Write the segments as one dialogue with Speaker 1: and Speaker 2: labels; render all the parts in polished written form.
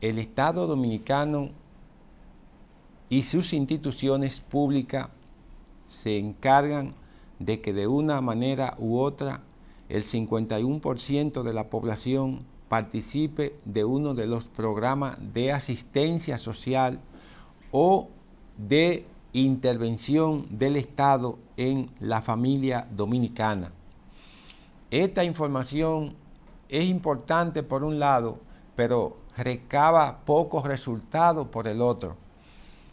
Speaker 1: el Estado dominicano y sus instituciones públicas se encargan de que de una manera u otra el 51% de la población participe de uno de los programas de asistencia social o de intervención del Estado en la familia dominicana. Esta información es importante por un lado, pero recaba pocos resultados por el otro.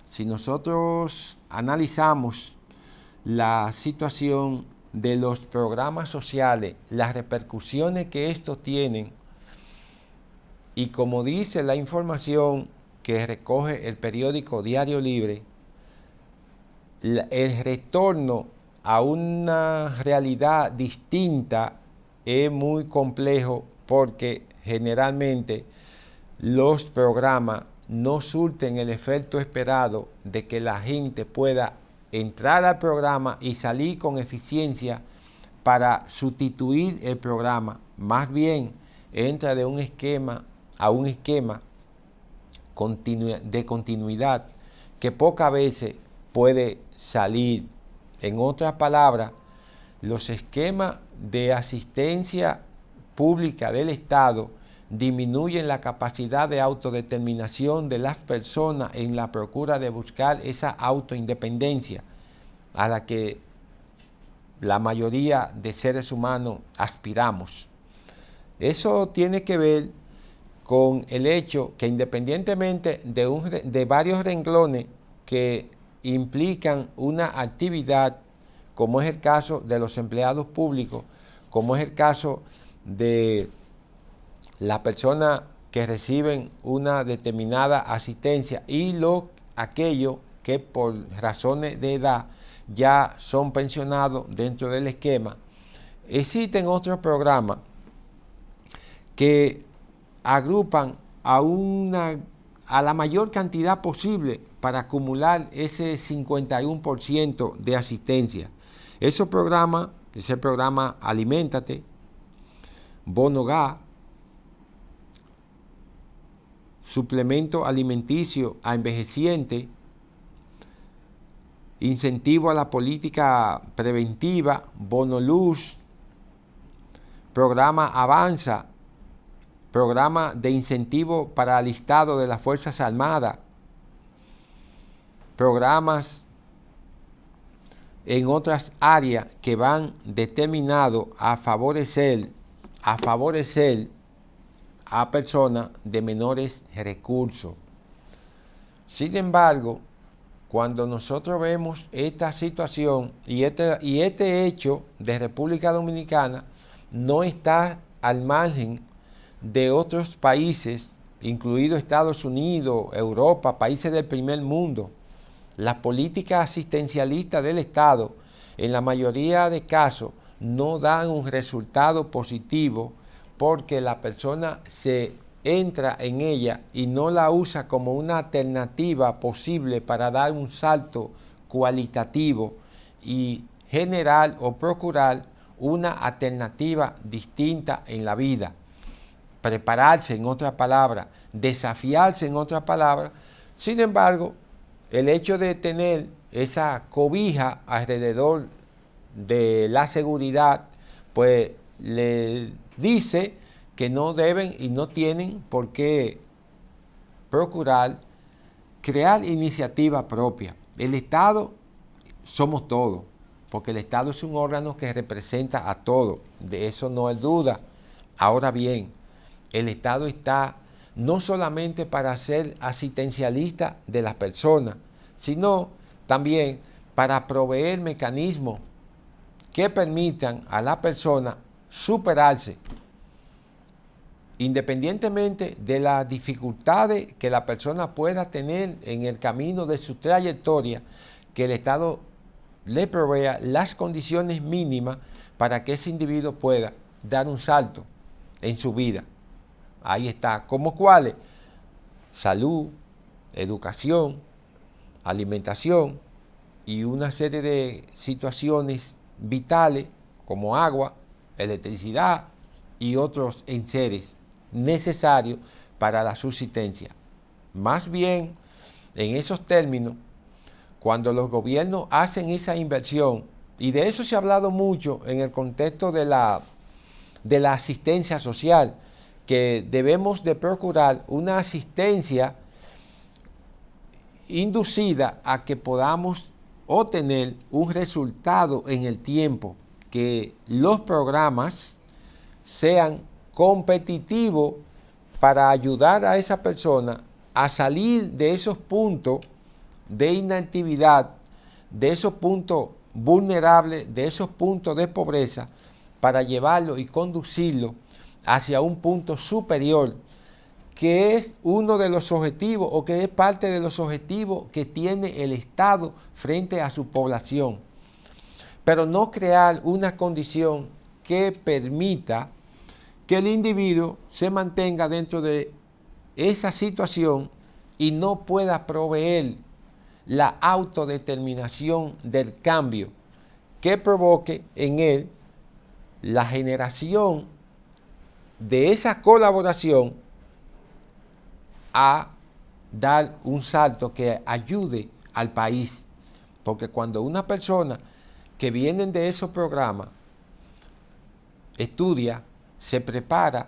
Speaker 1: Si nosotros analizamos la situación de los programas sociales, las repercusiones que estos tienen, y como dice la información que recoge el periódico Diario Libre, el retorno a una realidad distinta es muy complejo porque generalmente los programas no surten el efecto esperado de que la gente pueda entrar al programa y salir con eficiencia para sustituir el programa. Más bien entra de un esquema a un esquema de continuidad que pocas veces puede salir. En otras palabras, los esquemas de asistencia pública del Estado disminuyen la capacidad de autodeterminación de las personas en la procura de buscar esa autoindependencia a la que la mayoría de seres humanos aspiramos. Eso tiene que ver con el hecho que independientemente de varios renglones que implican una actividad, como es el caso de los empleados públicos, como es el caso de las personas que reciben una determinada asistencia y aquellos que por razones de edad ya son pensionados dentro del esquema. Existen otros programas que agrupan a la mayor cantidad posible para acumular ese 51% de asistencia. Esos programas, ese programa Aliméntate, Bono Gas, suplemento alimenticio a envejecientes, incentivo a la política preventiva, Bono Luz, programa Avanza, programa de incentivo para alistado de las Fuerzas Armadas, programas en otras áreas que van determinados a favorecer a personas de menores recursos. Sin embargo, cuando nosotros vemos esta situación y este hecho de República Dominicana no está al margen de otros países, incluido Estados Unidos, Europa, países del primer mundo. Las políticas asistencialistas del Estado, en la mayoría de casos, no dan un resultado positivo porque la persona se entra en ella y no la usa como una alternativa posible para dar un salto cualitativo y generar o procurar una alternativa distinta en la vida. Prepararse, en otras palabras, desafiarse, en otras palabras. Sin embargo, el hecho de tener esa cobija alrededor de la seguridad, pues le dice que no deben y no tienen por qué procurar crear iniciativa propia. El Estado somos todos, porque el Estado es un órgano que representa a todos, de eso no hay duda. Ahora bien, el Estado está no solamente para ser asistencialista de las personas, sino también para proveer mecanismos que permitan a la persona superarse, independientemente de las dificultades que la persona pueda tener en el camino de su trayectoria, que el Estado le provea las condiciones mínimas para que ese individuo pueda dar un salto en su vida. Ahí está, ¿como cuáles? Salud, educación, alimentación y una serie de situaciones vitales como agua, electricidad y otros enseres necesarios para la subsistencia. Más bien, en esos términos, cuando los gobiernos hacen esa inversión, y de eso se ha hablado mucho en el contexto de la asistencia social, que debemos de procurar una asistencia inducida a que podamos obtener un resultado en el tiempo, que los programas sean competitivos para ayudar a esa persona a salir de esos puntos de inactividad, de esos puntos vulnerables, de esos puntos de pobreza, para llevarlo y conducirlo hacia un punto superior, que es uno de los objetivos o que es parte de los objetivos que tiene el Estado frente a su población. Pero no crear una condición que permita que el individuo se mantenga dentro de esa situación y no pueda proveer la autodeterminación del cambio que provoque en él la generación de esa colaboración a dar un salto que ayude al país. Porque cuando una persona que viene de esos programas estudia, se prepara,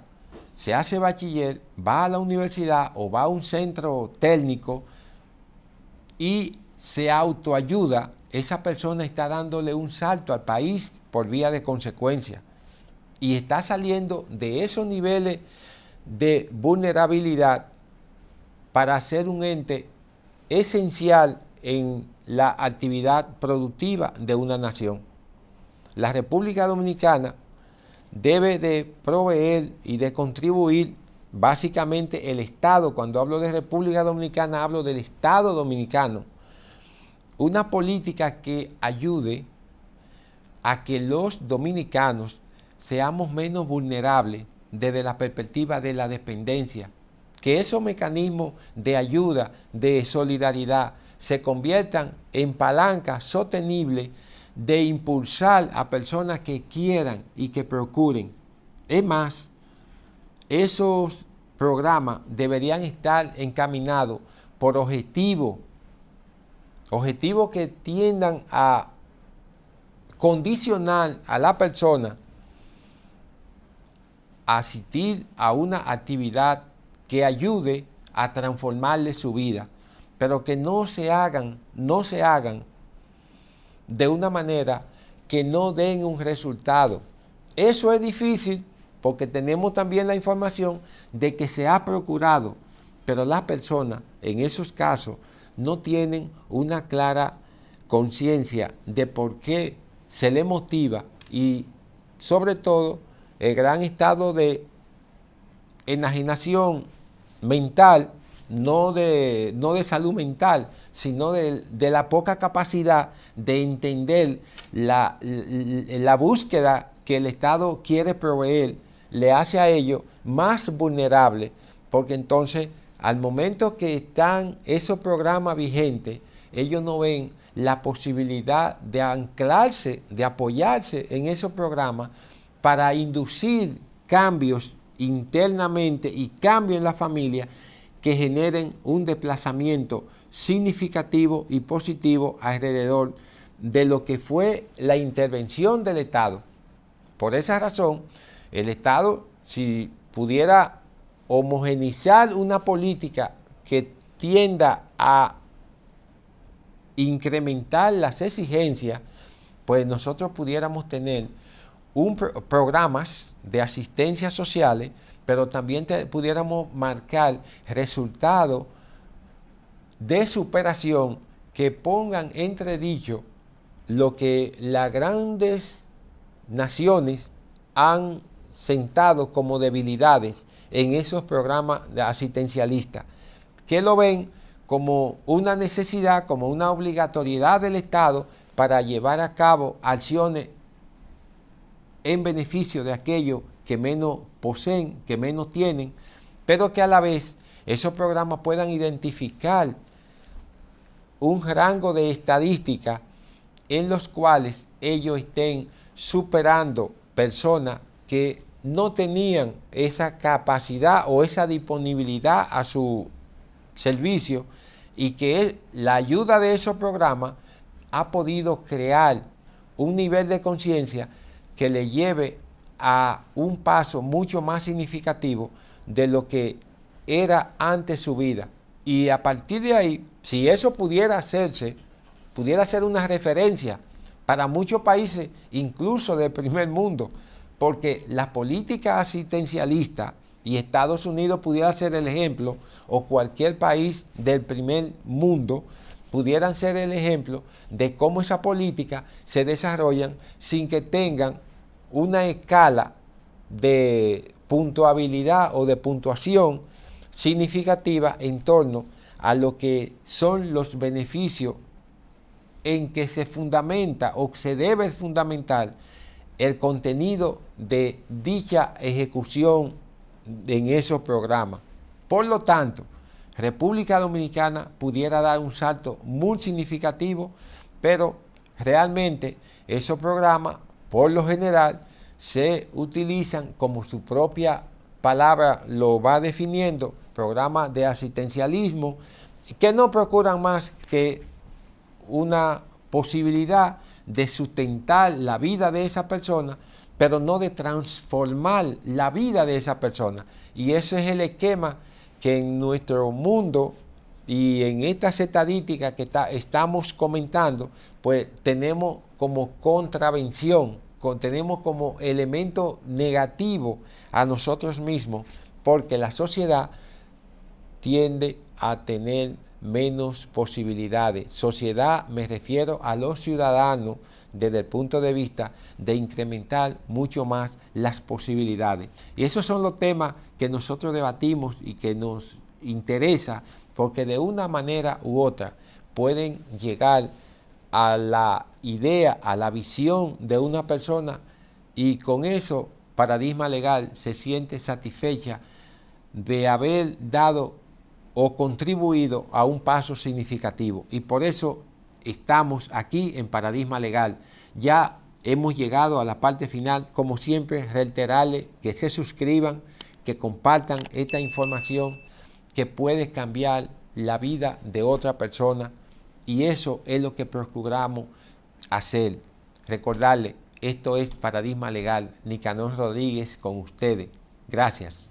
Speaker 1: se hace bachiller, va a la universidad o va a un centro técnico y se autoayuda, esa persona está dándole un salto al país por vía de consecuencia y está saliendo de esos niveles de vulnerabilidad para ser un ente esencial en la actividad productiva de una nación. La República Dominicana debe de proveer y de contribuir, básicamente el Estado. Cuando hablo de República Dominicana hablo del Estado dominicano, una política que ayude a que los dominicanos seamos menos vulnerables desde la perspectiva de la dependencia, que esos mecanismos de ayuda, de solidaridad, se conviertan en palancas sostenibles de impulsar a personas que quieran y que procuren. Es más, esos programas deberían estar encaminados por objetivos que tiendan a condicionar a la persona a asistir a una actividad que ayude a transformarle su vida, pero que no se hagan de una manera que no den un resultado. Eso es difícil porque tenemos también la información de que se ha procurado, pero las personas en esos casos no tienen una clara conciencia de por qué se les motiva y sobre todo el gran estado de enajenación mental, no de salud mental, sino de la poca capacidad de entender la búsqueda que el Estado quiere proveer, le hace a ellos más vulnerables, porque entonces al momento que están esos programas vigentes, ellos no ven la posibilidad de anclarse, de apoyarse en esos programas para inducir cambios internamente y cambios en la familia que generen un desplazamiento significativo y positivo alrededor de lo que fue la intervención del Estado. Por esa razón, el Estado, si pudiera homogeneizar una política que tienda a incrementar las exigencias, pues nosotros pudiéramos tener programas de asistencia sociales, pero también pudiéramos marcar resultados de superación que pongan entredicho lo que las grandes naciones han sentado como debilidades en esos programas asistencialistas, que lo ven como una necesidad, como una obligatoriedad del Estado para llevar a cabo acciones en beneficio de aquellos que menos poseen, que menos tienen, pero que a la vez esos programas puedan identificar un rango de estadística en los cuales ellos estén superando personas que no tenían esa capacidad o esa disponibilidad a su servicios y que la ayuda de esos programas ha podido crear un nivel de conciencia que le lleve a un paso mucho más significativo de lo que era antes su vida. Y a partir de ahí, si eso pudiera hacerse, pudiera ser una referencia para muchos países, incluso del primer mundo, porque la política asistencialista y Estados Unidos pudiera ser el ejemplo, o cualquier país del primer mundo pudieran ser el ejemplo de cómo esa política se desarrollan sin que tengan una escala de puntuabilidad o de puntuación significativa en torno a lo que son los beneficios en que se fundamenta o se debe fundamentar el contenido de dicha ejecución en esos programas. Por lo tanto, República Dominicana pudiera dar un salto muy significativo, pero realmente esos programas, por lo general, se utilizan, como su propia palabra lo va definiendo, programas de asistencialismo, que no procuran más que una posibilidad de sustentar la vida de esa persona, pero no de transformar la vida de esa persona. Y ese es el esquema que en nuestro mundo y en estas estadísticas que estamos comentando, pues tenemos como contravención, tenemos como elemento negativo a nosotros mismos, porque la sociedad tiende a tener menos posibilidades. Sociedad, me refiero a los ciudadanos desde el punto de vista de incrementar mucho más las posibilidades. Y esos son los temas que nosotros debatimos y que nos interesa, porque de una manera u otra pueden llegar a la idea, a la visión de una persona, y con eso Paradigma Legal se siente satisfecha de haber dado o contribuido a un paso significativo. Y por eso estamos aquí en Paradigma Legal. Ya hemos llegado a la parte final. Como siempre, reiterarles que se suscriban, que compartan esta información que puede cambiar la vida de otra persona, y eso es lo que procuramos hacer. Recordarles, esto es Paradigma Legal. Nicanor Rodríguez con ustedes. Gracias.